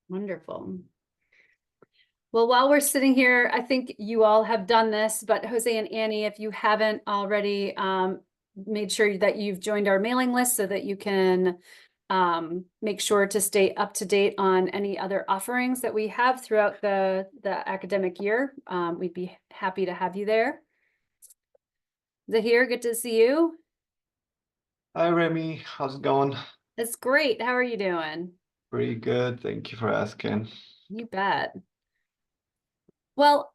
Wonderful. Well, while we're sitting here, I think you all have done this, but Jose and Annie, if you haven't already made sure that you've joined our mailing list so that you can make sure to stay up to date on any other offerings that we have throughout the academic year. We'd be happy to have you there. Zahir, good to see you. Hi, Remy. How's it going? It's great. How are you doing? Pretty good. Thank you for asking. You bet. Well,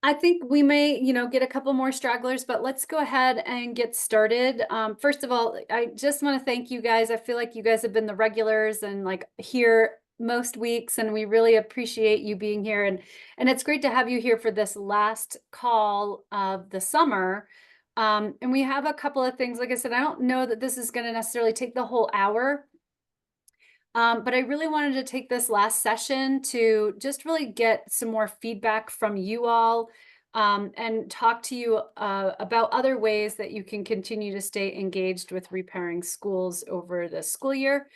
I think we may, get a couple more stragglers, but let's go ahead and get started. First of all, I just want to thank you guys. I feel like you guys have been the regulars and like here most weeks, and we really appreciate you being here. And it's great to have you here for this last call of the summer. And we have a couple of things. Like I said, I don't know that this is going to necessarily take the whole hour. But I really wanted to take this last session to just really get some more feedback from you all and talk to you about other ways that you can continue to stay engaged with Repairing Schools over the school year.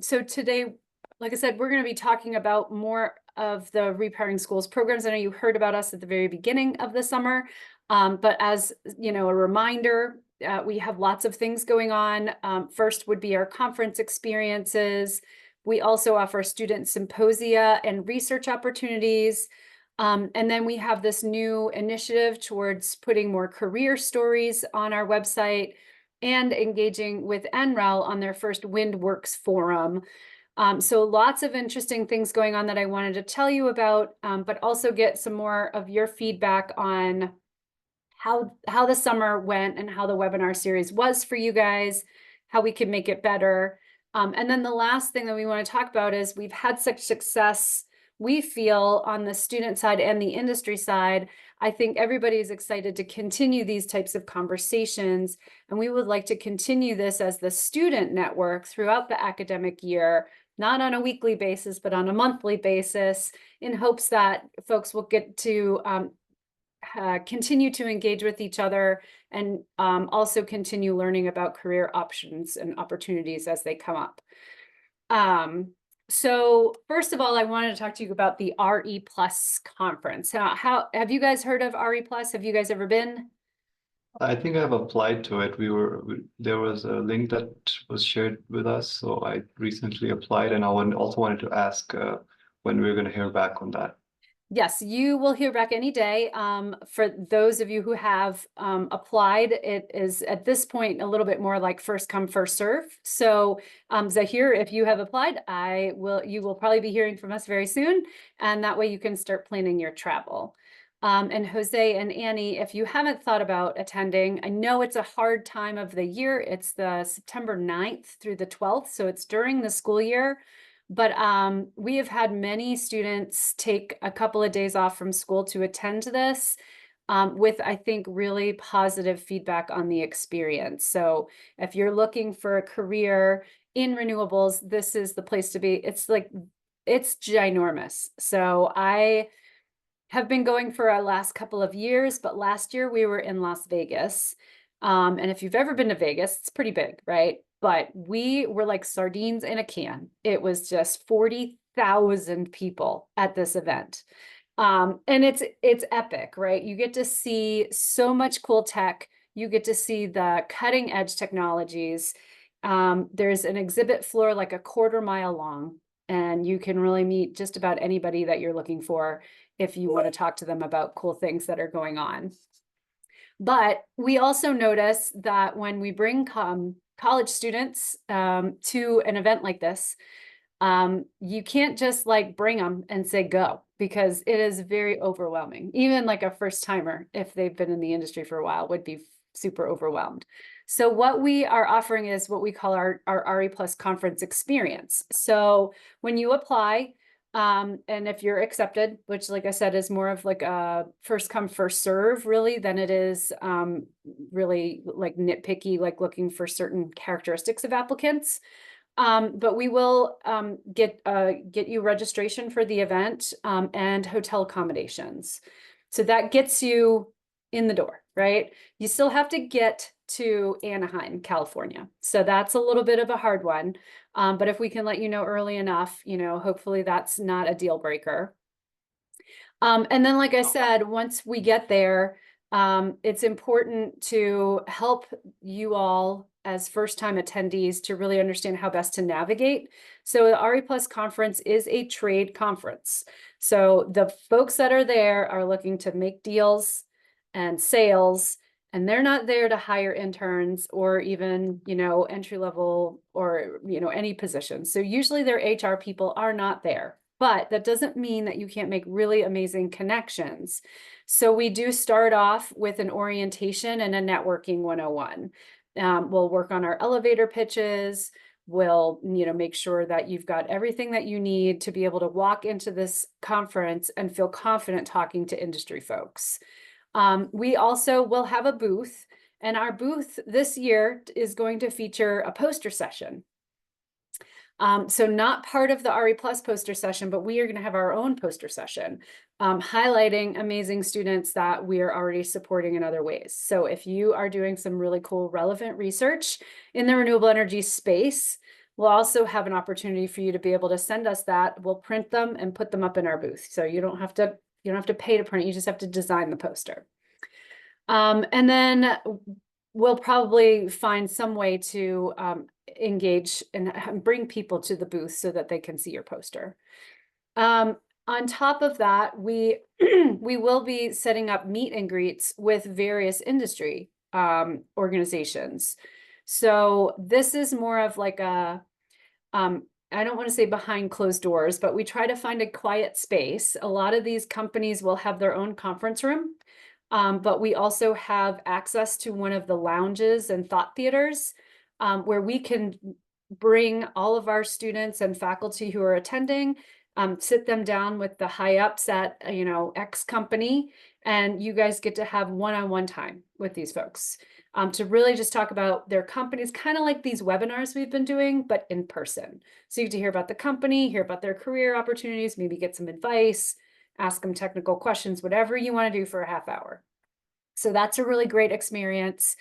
So today, like I said, we're going to be talking about more of the Repairing Schools programs. I know you heard about us at the very beginning of the summer, but as a reminder, we have lots of things going on. First would be our conference experiences. We also offer student symposia and research opportunities. And then we have this new initiative towards putting more career stories on our website and engaging with NREL on their first WindWorks forum. So lots of interesting things going on that I wanted to tell you about, but also get some more of your feedback on how the summer went and how the webinar series was for you guys, how we can make it better. And then the last thing that we want to talk about is we've had such success, we feel, on the student side and the industry side. I think everybody is excited to continue these types of conversations, and we would like to continue this as the student network throughout the academic year, not on a weekly basis, but on a monthly basis, in hopes that folks will get to continue to engage with each other and also continue learning about career options and opportunities as they come up. So first of all, I wanted to talk to you about the RE Plus conference. How have you guys heard of RE Plus? Have you guys ever been? I think I've applied to it. There was a link that was shared with us, so I recently applied, and I also wanted to ask when we're going to hear back on that. Yes, you will hear back any day. For those of you who have applied, it is at this point a little bit more like first come, first serve. So Zahir, if you have applied, you will probably be hearing from us very soon. And that way you can start planning your travel. And Jose and Annie, if you haven't thought about attending, I know it's a hard time of the year. It's the September 9th through the 12th. So it's during the school year. But we have had many students take a couple of days off from school to attend this with, I think, really positive feedback on the experience. So if you're looking for a career in renewables, this is the place to be. It's ginormous. So I have been going for our last couple of years, but last year we were in Las Vegas. And if you've ever been to Vegas, it's pretty big, right? But we were like sardines in a can. It was just 40,000 people at this event. And it's epic, right? You get to see so much cool tech. You get to see the cutting edge technologies. There's an exhibit floor like a quarter-mile long, and you can really meet just about anybody that you're looking for if you want to talk to them about cool things that are going on. But we also notice that when we bring college students to an event like this, you can't just like bring them and say go, because it is very overwhelming. Even like a first timer, if they've been in the industry for a while, would be super overwhelmed. So what we are offering is what we call our RE Plus conference experience. So when you apply, and if you're accepted, which like I said, is more of like a first come, first serve really than it is really like nitpicky, like looking for certain characteristics of applicants. But we will get you registration for the event and hotel accommodations. So that gets you in the door, right? You still have to get to Anaheim, California. So that's a little bit of a hard one. But if we can let you know early enough, hopefully that's not a deal breaker. And then, like I said, once we get there, it's important to help you all as first-time attendees to really understand how best to navigate. So the RE Plus conference is a trade conference. So the folks that are there are looking to make deals and sales, and they're not there to hire interns or even, entry level or, any position. So usually their HR people are not there. But that doesn't mean that you can't make really amazing connections. So we do start off with an orientation and a networking 101. We'll work on our elevator pitches. We'll, make sure that you've got everything that you need to be able to walk into this conference and feel confident talking to industry folks. We also will have a booth, and our booth this year is going to feature a poster session. So not part of the RE Plus poster session, but we are going to have our own poster session, highlighting amazing students that we are already supporting in other ways. So if you are doing some really cool, relevant research in the renewable energy space, we'll also have an opportunity for you to be able to send us that. We'll print them and put them up in our booth. So you don't have to pay to print it. You just have to design the poster. And then we'll probably find some way to engage and bring people to the booth so that they can see your poster. On top of that, we will be setting up meet and greets with various industry organizations. So this is more of like a, I don't want to say behind closed doors, but we try to find a quiet space. A lot of these companies will have their own conference room. But we also have access to one of the lounges and thought theaters where we can bring all of our students and faculty who are attending, sit them down with the high ups at, X company, and you guys get to have one-on-one time with these folks to really just talk about their companies, kind of like these webinars we've been doing, but in person. So you get to hear about the company, hear about their career opportunities, maybe get some advice, ask them technical questions, whatever you want to do for a half hour. So that's a really great experience.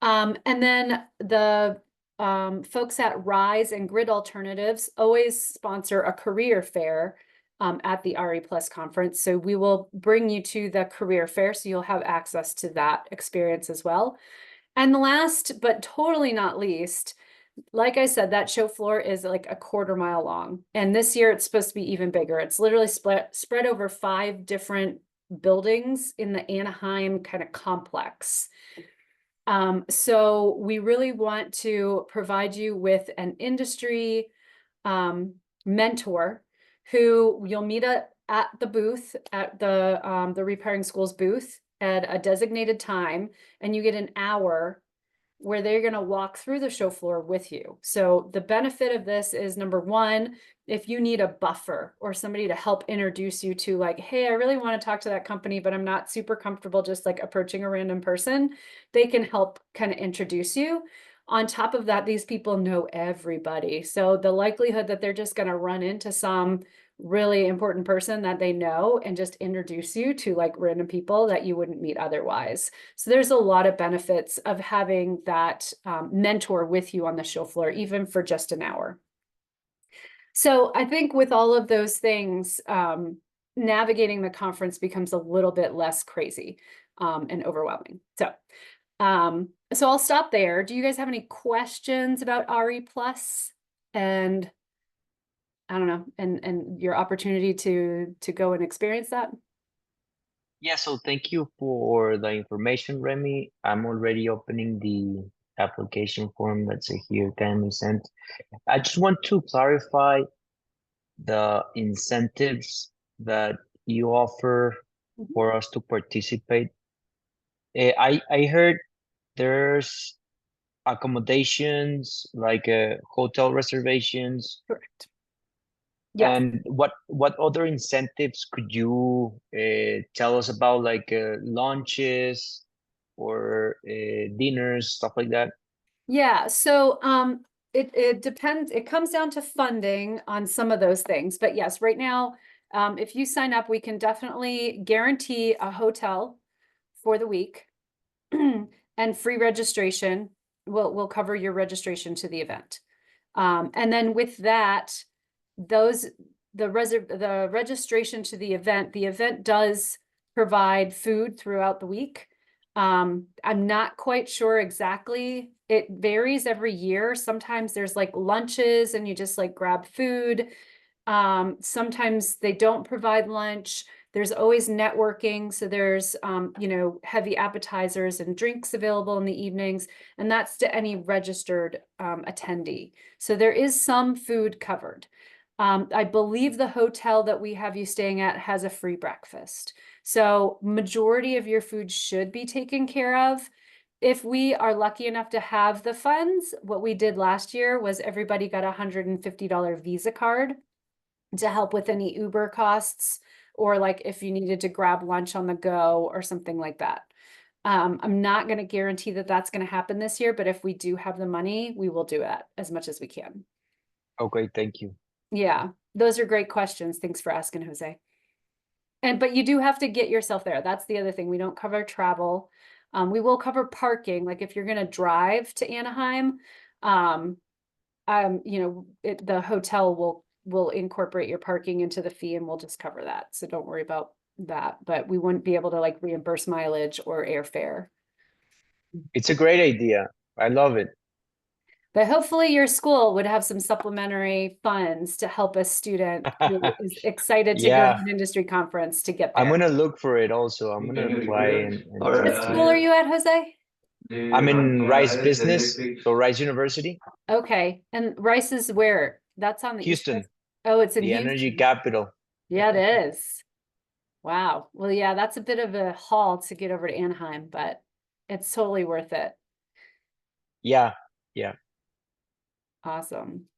And then the folks at Rise and Grid Alternatives always sponsor a career fair at the RE Plus conference. So we will bring you to the career fair, so you'll have access to that experience as well. And the last, but totally not least, like I said, that show floor is like a 1/4 mile long. And this year it's supposed to be even bigger. It's literally spread over 5 different buildings in the Anaheim kind of complex. So we really want to provide you with an industry mentor who you'll meet at the booth, at the Repairing Schools booth at a designated time, and you get an hour where they're going to walk through the show floor with you. So the benefit of this is, number one, if you need a buffer or somebody to help introduce you to, like, hey, I really want to talk to that company, but I'm not super comfortable just like approaching a random person, they can help kind of introduce you. On top of that, these people know everybody. So the likelihood that they're just going to run into some really important person that they know and just introduce you to like random people that you wouldn't meet otherwise. So there's a lot of benefits of having that mentor with you on the show floor, even for just an hour. So I think with all of those things, navigating the conference becomes a little bit less crazy and overwhelming. So I'll stop there. Do you guys have any questions about RE Plus? And I don't know, and your opportunity to go and experience that? Yeah, so thank you for the information, Remy. I'm already opening the application form that's here kindly sent. I just want to clarify the incentives that you offer Mhm. for us to participate. I heard there's accommodations like hotel reservations. Correct. Yes. And what other incentives could you tell us about, like lunches or dinners, stuff like that? Yeah, so it depends, it comes down to funding on some of those things. But yes, right now, if you sign up, we can definitely guarantee a hotel for the week. And free registration, we'll cover your registration to the event. And then with that, the registration to the event does provide food throughout the week. I'm not quite sure exactly. It varies every year. Sometimes there's like lunches and you just like grab food. Sometimes they don't provide lunch. There's always networking. So there's, you know, heavy appetizers and drinks available in the evenings, and that's to any registered attendee. So there is some food covered. I believe the hotel that we have you staying at has a free breakfast. So majority of your food should be taken care of. If we are lucky enough to have the funds, what we did last year was everybody got a $150 Visa card to help with any Uber costs, or like if you needed to grab lunch on the go or something like that. I'm not going to guarantee that that's going to happen this year, but if we do have the money, we will do it as much as we can. Okay, thank you. Yeah, those are great questions. Thanks for asking, Jose. But you do have to get yourself there. That's the other thing. We don't cover travel. We will cover parking. Like if you're going to drive to Anaheim, you know, the hotel will incorporate your parking into the fee, and we'll just cover that. So don't worry about that, but we wouldn't be able to like reimburse mileage or airfare. It's a great idea. I love it. But hopefully your school would have some supplementary funds to help a student who is excited to go Yeah. to an industry conference to get I'm there. gonna look for it also. I'm Can gonna you apply record it? and Or, What test school it. are you at, Jose? I'm in Rice Business, so Rice University, Okay, and Rice is where? That's on the East Houston, Coast? Oh, it's in the energy Houston. capital. Yeah, it is. Wow. Well, yeah, that's a bit of a haul to get over to Anaheim, but it's totally worth it. Yeah, Awesome.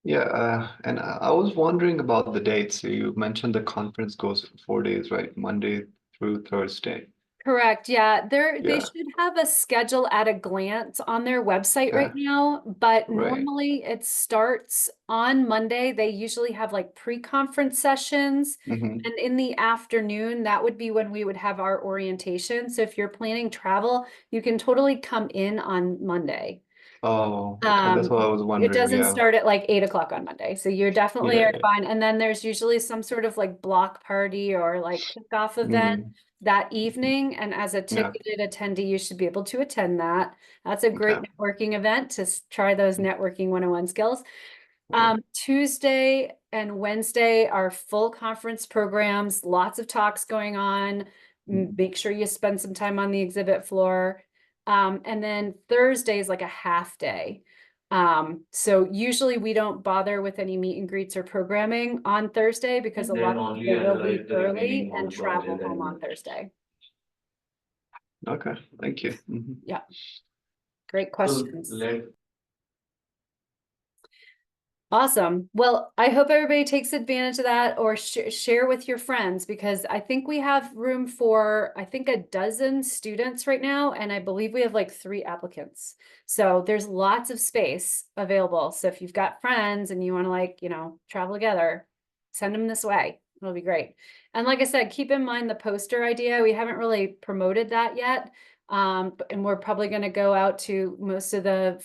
yeah, and I was wondering about the dates. So you mentioned the conference goes for 4 days, right? Monday through Thursday. Correct. Yeah, they Yeah. should have a schedule at a glance on their website right Okay. now, but Right. normally it starts on Monday. They usually have like pre-conference sessions, Mhm. and in the afternoon, that would be when we would have our orientation. So if you're planning travel, you can totally come in on Monday. Oh, okay. That's what I was It wondering. doesn't Yeah. start at like 8 o'clock on Monday, so you're definitely Yeah, are fine. And then there's usually some sort of like block party or like kickoff event Mm, that evening. And as a yeah. ticketed attendee, you should be able to attend that. That's a great Okay. networking event to try those networking 101 skills. Right. Tuesday and Wednesday are full conference programs, lots of talks going on. Make sure you spend some time on the exhibit floor. And then Thursday is like a half day. So usually we don't bother with any meet and greets or programming on Thursday because a And lot then of only people will analyze leave the early remaining and holes travel until home then. on Thursday. Okay. Thank you. Mhm. Yeah. Great questions. Awesome. Well, I hope everybody takes advantage of that, or share with your friends, because I think we have room for, I think, a dozen students right now, and I believe we have like 3 applicants. So there's lots of space available. So if you've got friends and you want to like, you know, travel together, send them this way. It'll be great. And like I said, keep in mind the poster idea. We haven't really promoted that yet. And we're probably going to go out to most of the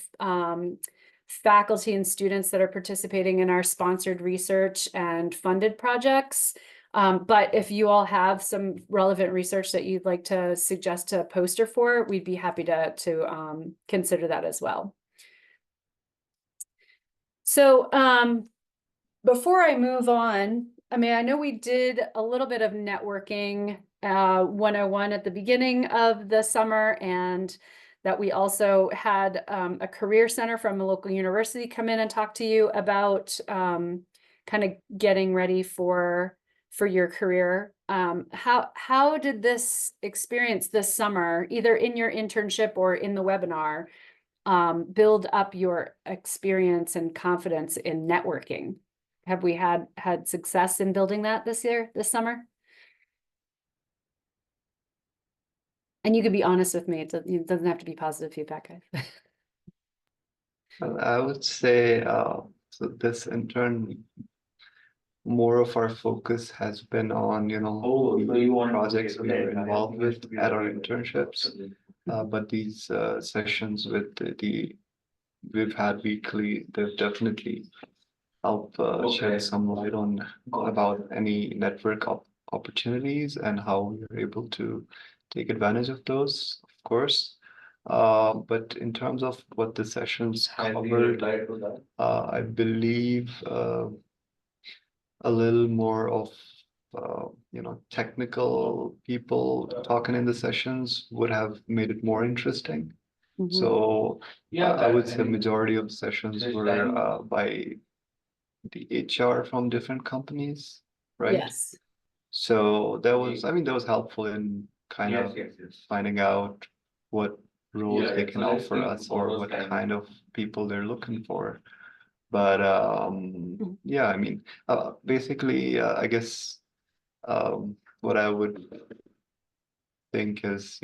faculty and students that are participating in our sponsored research and funded projects. But if you all have some relevant research that you'd like to suggest a poster for, we'd be happy to consider that as well. So before I move on, I mean, I know we did a little bit of networking 101 at the beginning of the summer, and that we also had a career center from a local university come in and talk to you about kind of getting ready for your career. How did this experience this summer, either in your internship or in the webinar, build up your experience and confidence in networking? Have we had success in building that this summer? And you can be honest with me. It doesn't have to be positive feedback, guys. Well, I would say so this intern more of our focus has been on, the projects we are involved with at our internships. But these sessions with we've had weekly, they've definitely helped shed some light on about any network opportunities and how we're able to take advantage of those, of course. But in terms of what the sessions covered, I believe a little more of technical people talking in the sessions would have made it more interesting. Mhm. So I would say majority of sessions were by the HR from different companies, right? Yes. So that was, I mean, that was helpful in kind of finding out what roles they can offer us or what kind of people they're looking for. But yeah, I mean, basically, I guess what I would think is,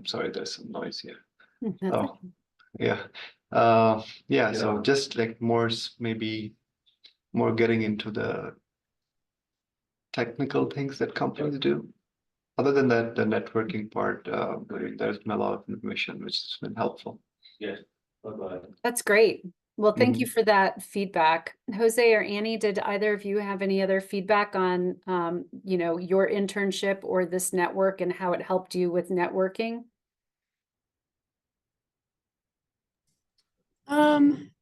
sorry, there's some noise here. That's Oh, yeah. Yeah, so just like more, maybe more getting into the technical things that companies do. Other than that, the networking part, there's been a lot of information which has been helpful. That's great. Well, thank you Mhm. for that feedback. Jose or Annie, did either of you have any other feedback on, your internship or this network and how it helped you with networking?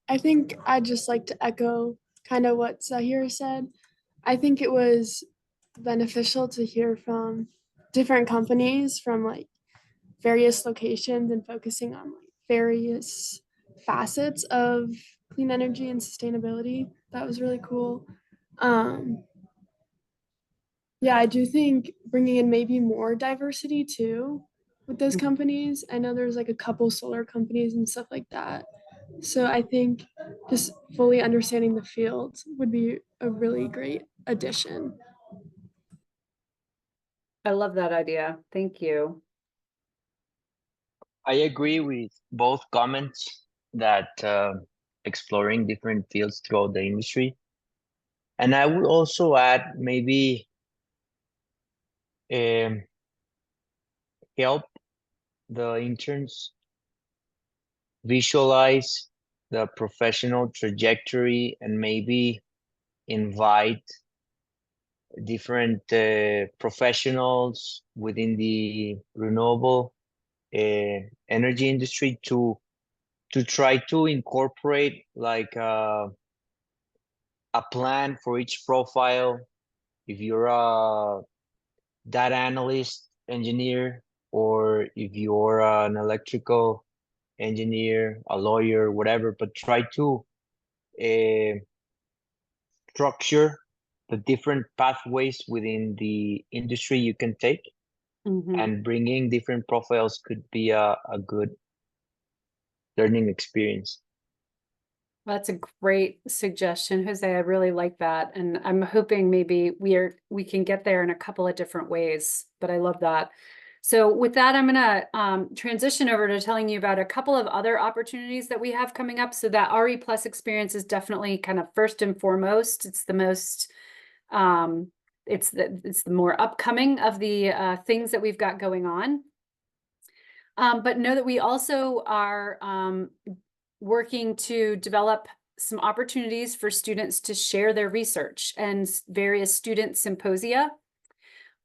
I think I'd just like to echo kind of what Zahir said. I think it was beneficial to hear from different companies from like various locations and focusing on like various facets of clean energy and sustainability. That was really cool. Yeah, I do think bringing in maybe more diversity too with those Mhm. companies. I know there's like a couple solar companies and stuff like that. So I think just fully understanding the field would be a really great addition. I love that idea. Thank you. I agree with both comments that exploring different fields throughout the industry. And I would also add maybe help the interns visualize the professional trajectory and maybe invite different professionals within the renewable energy industry to try to incorporate like a plan for each profile. If you're a data analyst engineer, or if you're an electrical engineer, a lawyer, whatever, but try to structure the different pathways within the industry you can take, Mhm. and bringing different profiles could be a good learning experience. That's a great suggestion, Jose. I really like that. And I'm hoping maybe we can get there in a couple of different ways, but I love that. So with that, I'm gonna transition over to telling you about a couple of other opportunities that we have coming up. So that RE Plus experience is definitely kind of first and foremost. It's the most, it's the more upcoming of the things that we've got going on. But know that we also are working to develop some opportunities for students to share their research and various student symposia.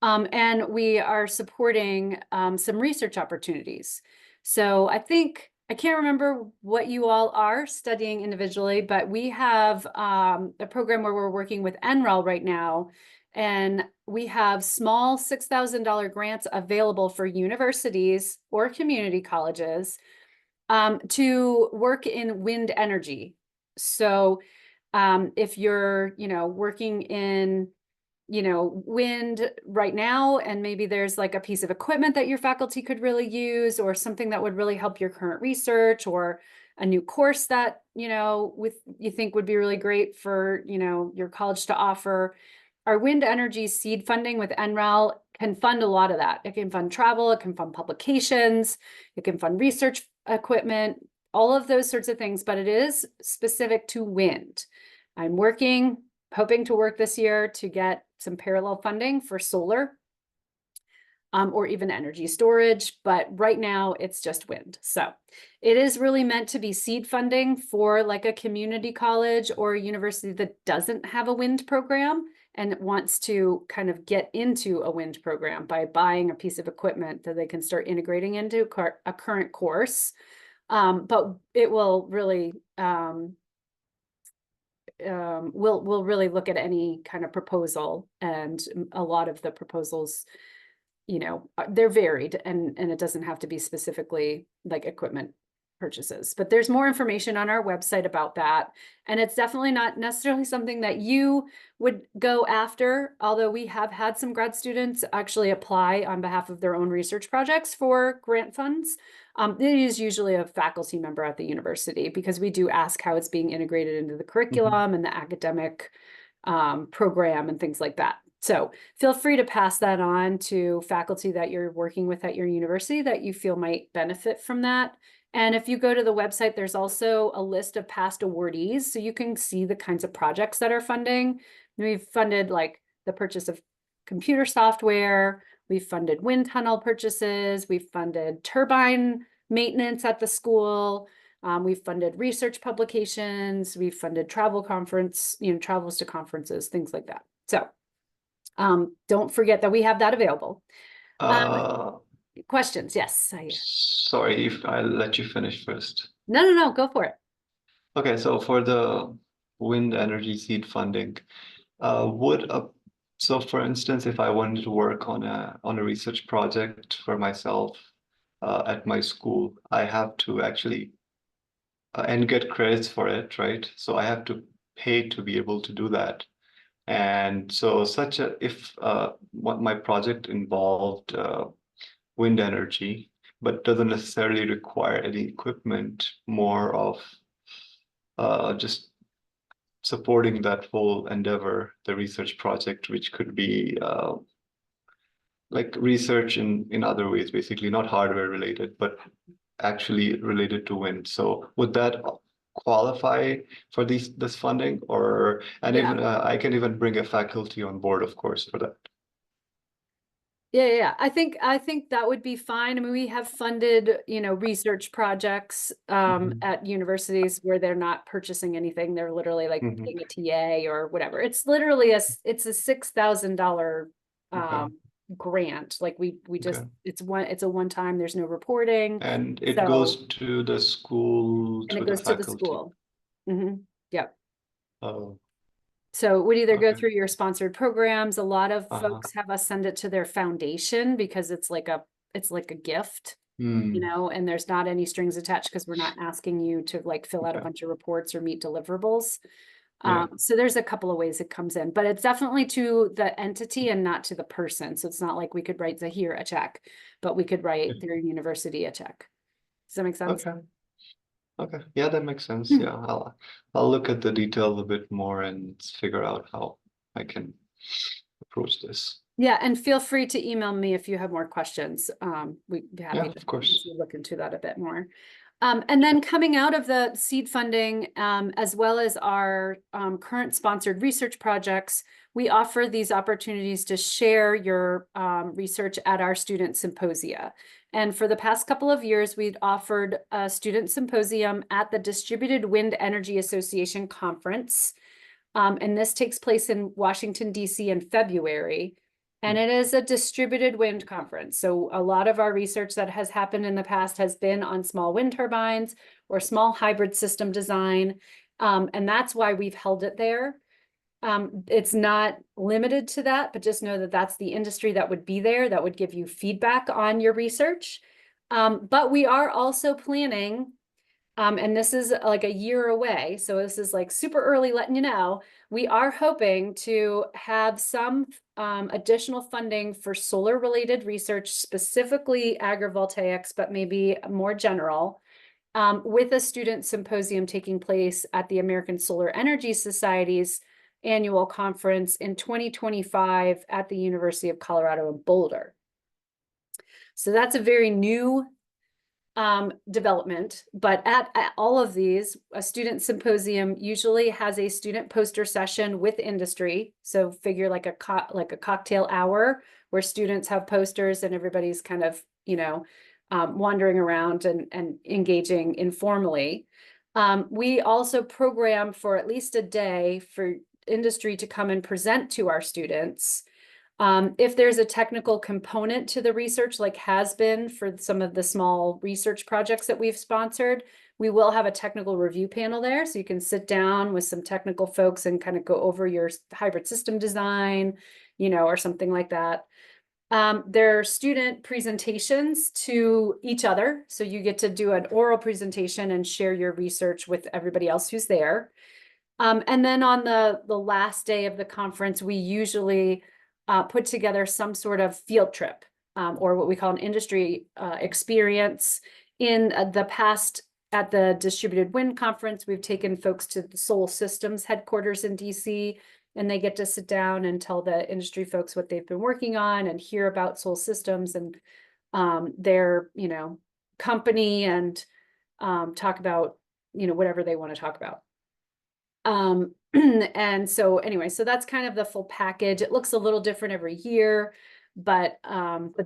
And we are supporting some research opportunities. So I can't remember what you all are studying individually, but we have a program where we're working with NREL right now. And we have small $6,000 grants available for universities or community colleges to work in wind energy. So if you're, working in, wind right now, and maybe there's like a piece of equipment that your faculty could really use, or something that would really help your current research, or a new course that, you think would be really great for, your college to offer. Our wind energy seed funding with NREL can fund a lot of that. It can fund travel, it can fund publications, it can fund research equipment, all of those sorts of things, but it is specific to wind. I'm hoping to work this year to get some parallel funding for solar. Or even energy storage, but right now it's just wind. So it is really meant to be seed funding for like a community college or a university that doesn't have a wind program and wants to kind of get into a wind program by buying a piece of equipment that they can start integrating into a current course. But it will really, we'll really look at any kind of proposal, and a lot of the proposals, you know, they're varied, and it doesn't have to be specifically like equipment purchases, but there's more information on our website about that. And it's definitely not necessarily something that you would go after, although we have had some grad students actually apply on behalf of their own research projects for grant funds. It is usually a faculty member at the university, because we do ask how it's being integrated into the curriculum and the academic program and things like that. So feel free to pass that on to faculty that you're working with at your university that you feel might benefit from that. And if you go to the website, there's also a list of past awardees, so you can see the kinds of projects that are funding. We've funded like the purchase of computer software, we've funded wind tunnel purchases, we've funded turbine maintenance at the school, we've funded research publications, we've funded travels to conferences, things like that. So don't forget that we have that available. Questions? Yes. Sorry if I let you finish first. No, go for it. Okay, so for the wind energy seed funding, so for instance, if I wanted to work on a research project for myself at my school, I have to actually and get credits for it, right? So I have to pay to be able to do that. And so if what my project involved wind energy, but doesn't necessarily require any equipment, more of just supporting that whole endeavor, the research project, which could be like research in other ways, basically not hardware related, but actually related to wind. So would that qualify for this funding, or even I can even bring a faculty on board, of course, for that. Yeah. I think that would be fine. I mean, we have funded, research projects at universities where they're not purchasing anything. They're literally like paying a TA or whatever. It's literally it's a $6,000 grant. Like we just it's a one time, there's no reporting. And it goes to the school, and it goes to the school. Yep. Oh. So it would either go through your sponsored programs. A lot of folks have us send it to their foundation, because it's like a gift, and there's not any strings attached, because we're not asking you to like fill out a bunch of reports or meet deliverables. So there's a couple of ways it comes in, but it's definitely to the entity and not to the person. So it's not like we could write Zahir a check, but we could write their university a check. Does that make sense? Okay. Yeah, that makes sense. Yeah, I'll look at the detail a bit more and figure out how I can approach this. Yeah, and feel free to email me if you have more questions. We'd be happy of course. to look into that a bit more. And then coming out of the seed funding, as well as our current sponsored research projects, we offer these opportunities to share your research at our student symposia. And for the past couple of years, we'd offered a student symposium at the Distributed Wind Energy Association conference. And this takes place in Washington, D.C. in February. And it is a distributed wind conference. So a lot of our research that has happened in the past has been on small wind turbines or small hybrid system design. And that's why we've held it there. It's not limited to that, but just know that that's the industry that would be there, that would give you feedback on your research. But we are also planning, and this is like a year away, so this is like super early letting you know, we are hoping to have some additional funding for solar related research, specifically agrivoltaics, but maybe more general, with a student symposium taking place at the American Solar Energy Society's annual conference in 2025 at the University of Colorado in Boulder. So that's a very new development, but at all of these, a student symposium usually has a student poster session with industry. So figure like a cocktail hour where students have posters and everybody's kind of, wandering around and engaging informally. We also program for at least a day for industry to come and present to our students. If there's a technical component to the research, like has been for some of the small research projects that we've sponsored, we will have a technical review panel there. So you can sit down with some technical folks and kind of go over your hybrid system design, or something like that. There are student presentations to each other. So you get to do an oral presentation and share your research with everybody else who's there. And then on the last day of the conference, we usually put together some sort of field trip or what we call an industry experience. In the past, at the Distributed Wind Conference, we've taken folks to the Soul Systems headquarters in DC, and they get to sit down and tell the industry folks what they've been working on and hear about Soul Systems and their, company and talk about, whatever they want to talk about. And so anyway, so that's kind of the full package. It looks a little different every year, but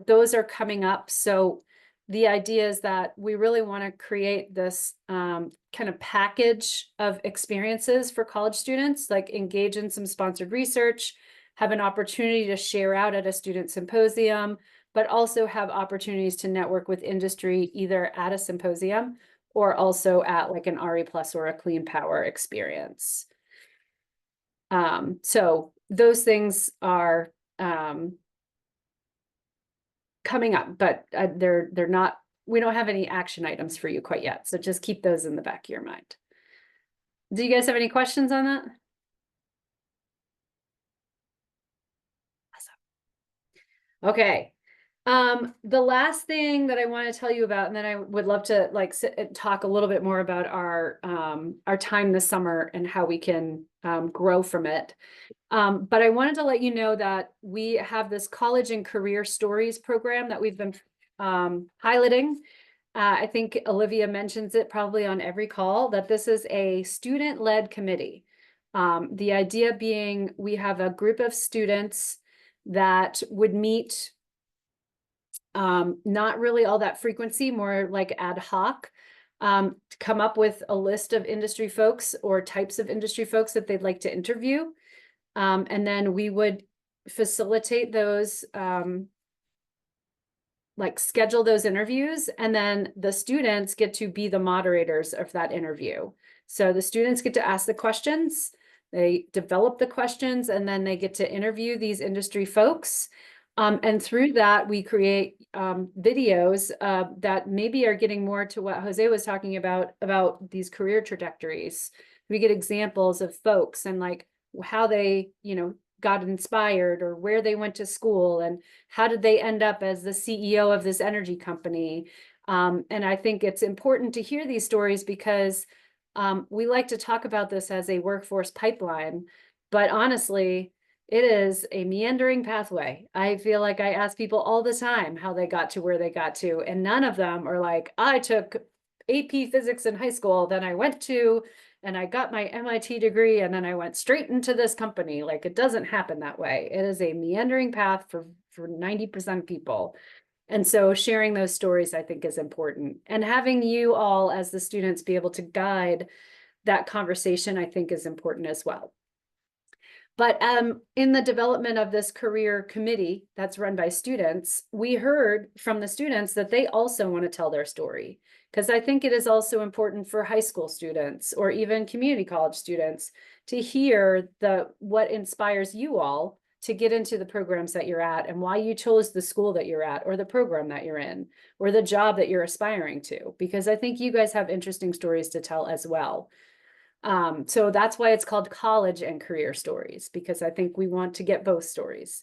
those are coming up. So the idea is that we really want to create this kind of package of experiences for college students, like engage in some sponsored research, have an opportunity to share out at a student symposium, but also have opportunities to network with industry either at a symposium or also at like an RE Plus or a Clean Power experience. So those things are coming up, but they're not, we don't have any action items for you quite yet. So just keep those in the back of your mind. Do you guys have any questions on that? Awesome. Okay. The last thing that I want to tell you about, and then I would love to like sit and talk a little bit more about our time this summer and how we can grow from it. But I wanted to let you know that we have this College and Career Stories program that we've been highlighting. I think Olivia mentions it probably on every call, that this is a student-led committee. The idea being we have a group of students that would meet not really all that frequency, more like ad hoc, to come up with a list of industry folks or types of industry folks that they'd like to interview. And then we would facilitate those, like schedule those interviews, and then the students get to be the moderators of that interview. So the students get to ask the questions, they develop the questions, and then they get to interview these industry folks. And through that, we create videos that maybe are getting more to what Jose was talking about these career trajectories. We get examples of folks and like how they, got inspired or where they went to school and how did they end up as the CEO of this energy company. And I think it's important to hear these stories because we like to talk about this as a workforce pipeline, but honestly, it is a meandering pathway. I feel like I ask people all the time how they got to where they got to, and none of them are like, I took AP physics in high school, then I went to, and I got my MIT degree, and then I went straight into this company. Like, it doesn't happen that way. It is a meandering path for 90% of people. And so sharing those stories, I think, is important. And having you all as the students be able to guide that conversation, I think, is important as well. But in the development of this career committee that's run by students, we heard from the students that they also want to tell their story. Because I think it is also important for high school students or even community college students to hear what inspires you all to get into the programs that you're at and why you chose the school that you're at or the program that you're in or the job that you're aspiring to. Because I think you guys have interesting stories to tell as well. So that's why it's called College and Career Stories, because I think we want to get both stories.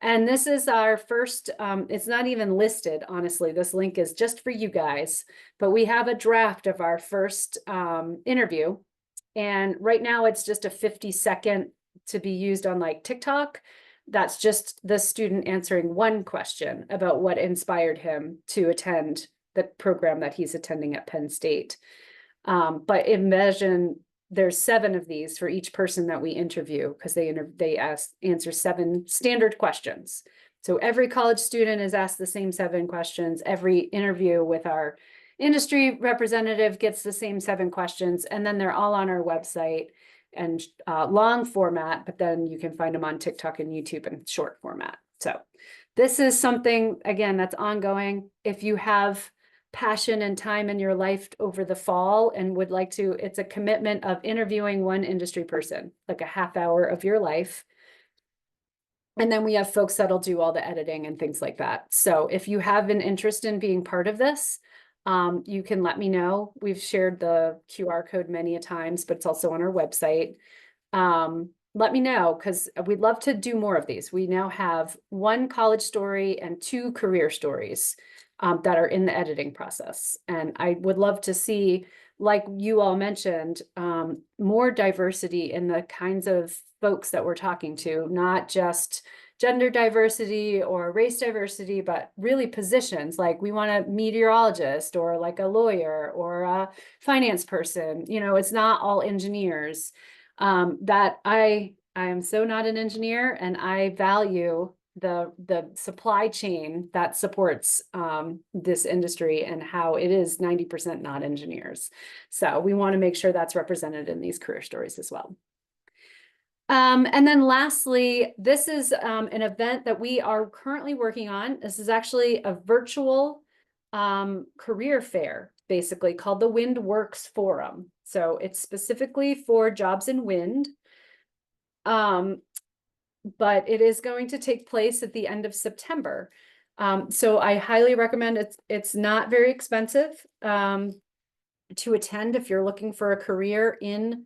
And this is our first, it's not even listed, honestly, this link is just for you guys, but we have a draft of our first interview. And right now it's just a 50-second to be used on like TikTok. That's just the student answering one question about what inspired him to attend the program that he's attending at Penn State. But imagine there's 7 of these for each person that we interview, because they answer 7 standard questions. So every college student is asked the same 7 questions. Every interview with our industry representative gets the same 7 questions, and then they're all on our website and long format, but then you can find them on TikTok and YouTube in short format. So this is something, again, that's ongoing. If you have passion and time in your life over the fall and would like to, it's a commitment of interviewing one industry person, like a half hour of your life. And then we have folks that'll do all the editing and things like that. So if you have an interest in being part of this, you can let me know. We've shared the QR code many a times, but it's also on our website. Let me know, because we'd love to do more of these. We now have 1 college story and 2 career stories that are in the editing process. And I would love to see, like you all mentioned, more diversity in the kinds of folks that we're talking to, not just gender diversity or race diversity, but really positions. Like we want a meteorologist or like a lawyer or a finance person. You know, it's not all engineers. That I am so not an engineer, and I value the supply chain that supports this industry and how it is 90% not engineers. So we want to make sure that's represented in these career stories as well. And then lastly, this is an event that we are currently working on. This is actually a virtual career fair, basically called the WindWorks Forum. So it's specifically for jobs in wind. But it is going to take place at the end of September. So I highly recommend it's not very expensive to attend if you're looking for a career in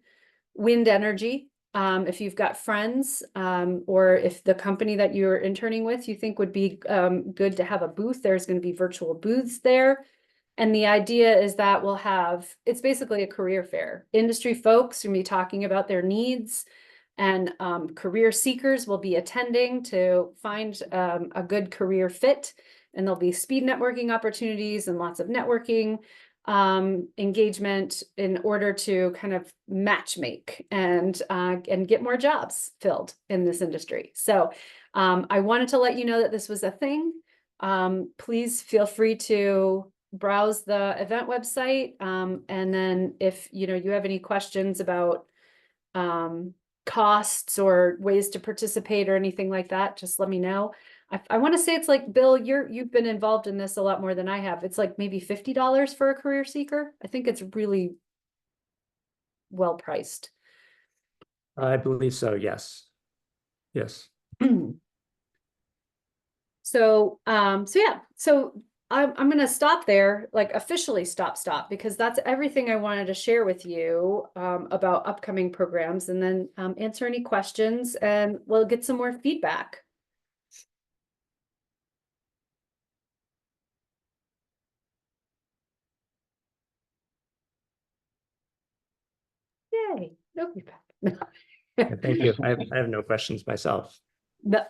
wind energy. If you've got friends or if the company that you're interning with you think would be good to have a booth, there's going to be virtual booths there. And the idea is that we'll have, it's basically a career fair. Industry folks are going to be talking about their needs, and career seekers will be attending to find a good career fit. And there'll be speed networking opportunities and lots of networking engagement in order to kind of matchmake and get more jobs filled in this industry. So I wanted to let you know that this was a thing. Please feel free to browse the event website. And then if you have any questions about costs or ways to participate or anything like that, just let me know. I want to say it's like, Bill, you've been involved in this a lot more than I have. It's like maybe $50 for a career seeker. I think it's really well priced. I believe so, yes. Yes. So yeah, so I'm going to stop there, like officially stop, because that's everything I wanted to share with you about upcoming programs, and then answer any questions and we'll get some more feedback. Yay, no feedback. Thank you. I have no questions myself.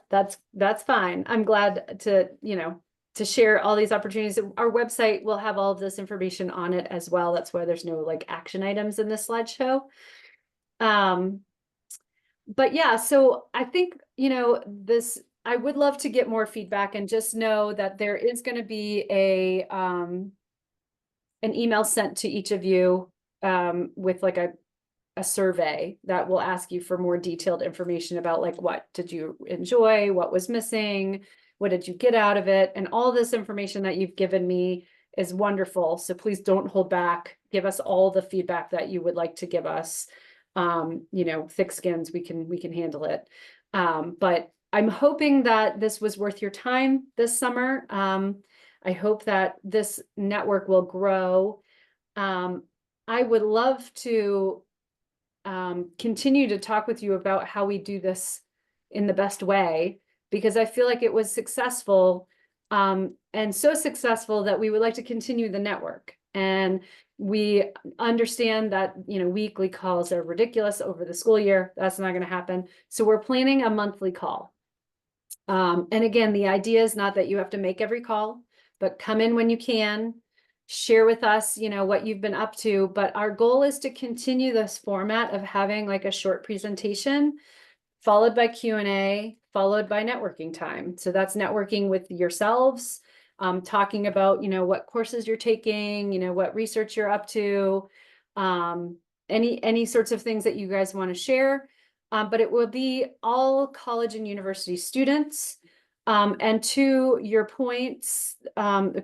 That's fine. I'm glad to, to share all these opportunities. Our website will have all of this information on it as well. That's why there's no like action items in this slideshow. But yeah, so I think, I would love to get more feedback, and just know that there is going to be an email sent to each of you with like a survey that will ask you for more detailed information about like, what did you enjoy? What was missing? What did you get out of it? And all this information that you've given me is wonderful. So please don't hold back. Give us all the feedback that you would like to give us. Thick skins, we can handle it. But I'm hoping that this was worth your time this summer. I hope that this network will grow. I would love to continue to talk with you about how we do this in the best way, because I feel like it was successful, and so successful that we would like to continue the network. And we understand that, weekly calls are ridiculous over the school year. That's not going to happen. So we're planning a monthly call. And again, the idea is not that you have to make every call, but come in when you can. share with us, you know, what you've been up to. But our goal is to continue this format of having like a short presentation, followed by Q&A, followed by networking time. So that's networking with yourselves, talking about, you know, what courses you're taking, you know, what research you're up to, any sorts of things that you guys want to share. But it will be all college and university students. And to your points,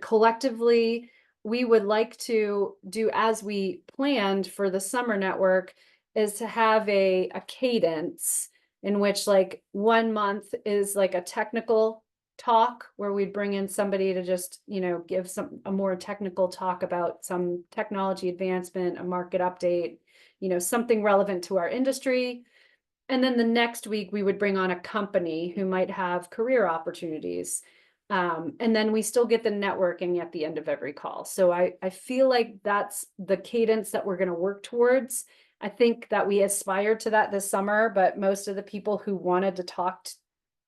collectively, we would like to do as we planned for the summer network is to have a cadence in which like 1 month is like a technical talk where we bring in somebody to just, you know, give a more technical talk about some technology advancement, a market update, you know, something relevant to our industry. And then the next week we would bring on a company who might have career opportunities. And then we still get the networking at the end of every call. So I feel like that's the cadence that we're going to work towards. I think that we aspired to that this summer, but most of the people who wanted to talk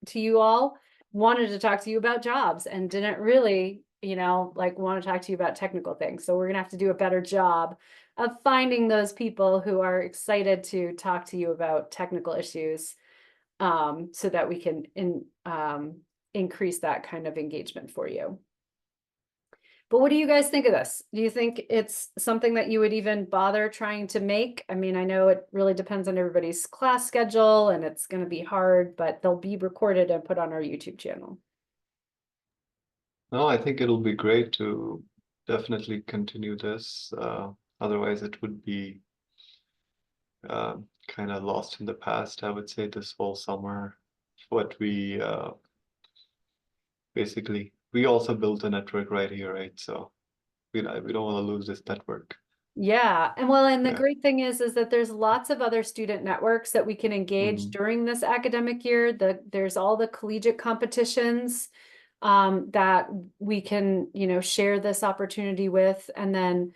to you all wanted to talk to you about jobs and didn't really, you know, like want to talk to you about technical things. So we're going to have to do a better job of finding those people who are excited to talk to you about technical issues, so that we can increase that kind of engagement for you. But what do you guys think of this? Do you think it's something that you would even bother trying to make? I mean, I know it really depends on everybody's class schedule and it's going to be hard, but they'll be recorded and put on our YouTube channel. No, I think it'll be great to definitely continue this. Otherwise, it would be kind of lost in the past, I would say, this whole summer. What we basically, we also built a network right here, right? So we don't want to lose this network. Yeah, and well, and the Yeah. great thing is that there's lots of other student networks that we can engage Mhm. during this academic year. There's all the collegiate competitions that we can, you know, share this opportunity with. And then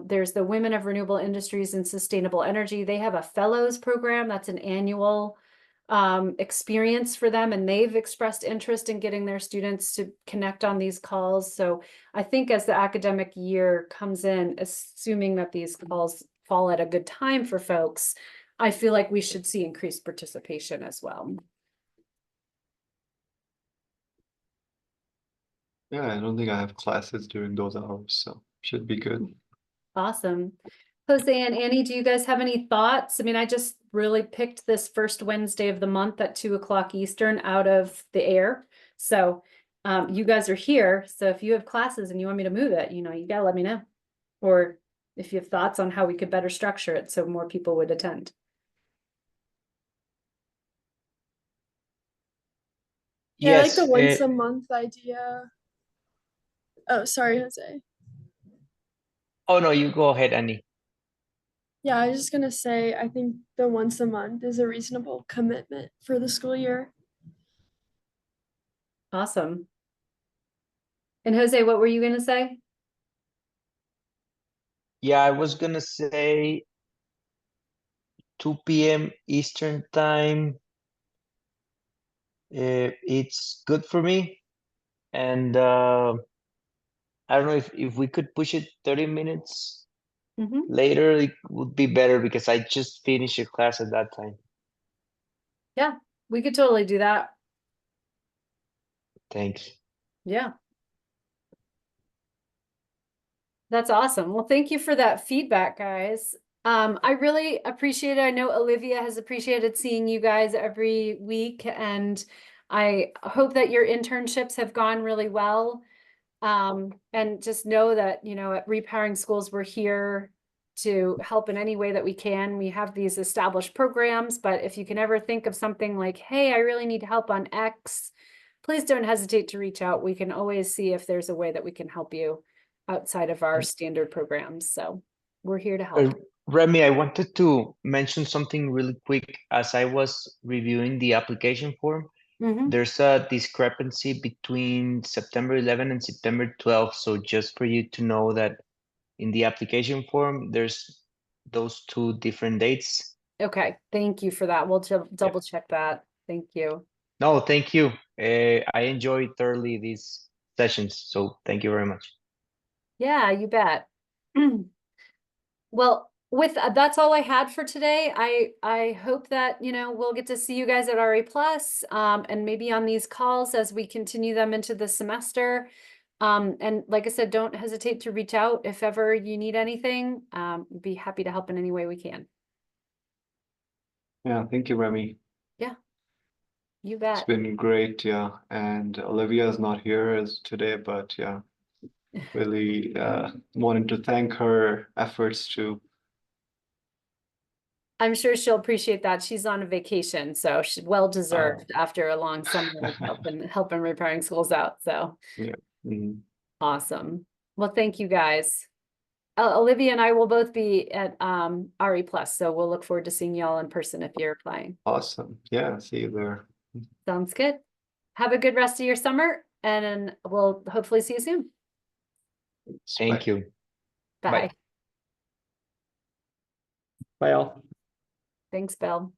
there's the Women of Renewable Industries and Sustainable Energy. They have a fellows program that's an annual experience for them, and they've expressed interest in getting their students to connect on these calls. So I think as the academic year comes in, assuming that these calls fall at a good time for folks, I feel like we should see increased participation as well. Yeah, I don't think I have classes during those hours, so should be good. Awesome. Jose and Annie, do you guys have any thoughts? I mean, I just really picked this first Wednesday of the month at 2 o'clock Eastern out of the air. So you guys are here. So if you have classes and you want me to move it, you know, you gotta let me know. Or if you have thoughts on how we could better structure it so more people would attend. Yeah, I like the Yes, once a month idea. Oh, sorry, Jose. oh no, you go ahead, Annie. Yeah, I was just gonna say, I think the once a month is a reasonable commitment for the school year. Awesome. And Jose, what were you gonna say? Yeah, I was gonna say 2 p.m. Eastern time. It's good for me. And I don't know if we could push it 30 minutes Mhm. later, it would be better because I just finished a class at that time. Yeah, we could totally do that. Thanks. Yeah. That's awesome. Well, thank you for that feedback, guys. I really appreciate it. I know Olivia has appreciated seeing you guys every week, and I hope that your internships have gone really well. And just know that, you know, at Repowering Schools, we're here to help in any way that we can. We have these established programs, but if you can ever think of something like, hey, I really need help on X, please don't hesitate to reach out. We can always see if there's a way that we can help you outside of our standard programs. So we're here to help. Remy, I wanted to mention something really quick. As I was reviewing the application form, Mhm. there's a discrepancy between September 11 and September 12. So just for you to know that in the application form, there's those two different dates. Okay, thank you for that. We'll double check that. Thank you. No, thank you. I enjoyed thoroughly these sessions, so thank you very much. Yeah, you bet. Well, with that's all I had for today. I hope that, you know, we'll get to see you guys at RE Plus, and maybe on these calls as we continue them into the semester. And like I said, don't hesitate to reach out if ever you need anything. Be happy to help in any way we can. Yeah, thank you, Remy. You It's bet. been great, yeah. And Olivia is not here as today, but yeah, really wanted to thank her efforts to. I'm sure she'll appreciate that. She's on a vacation, so she's well deserved after a long summer of helping repairing schools out. So Mhm. awesome. Well, thank you guys. Olivia and I will both be at RE Plus, so we'll look forward to seeing y'all in person if you're applying. Awesome. Yeah, see you there. Sounds good. Have a good rest of your summer, and we'll hopefully see you soon. Thank you. Bye. Bye. Bye all. Thanks, Bill.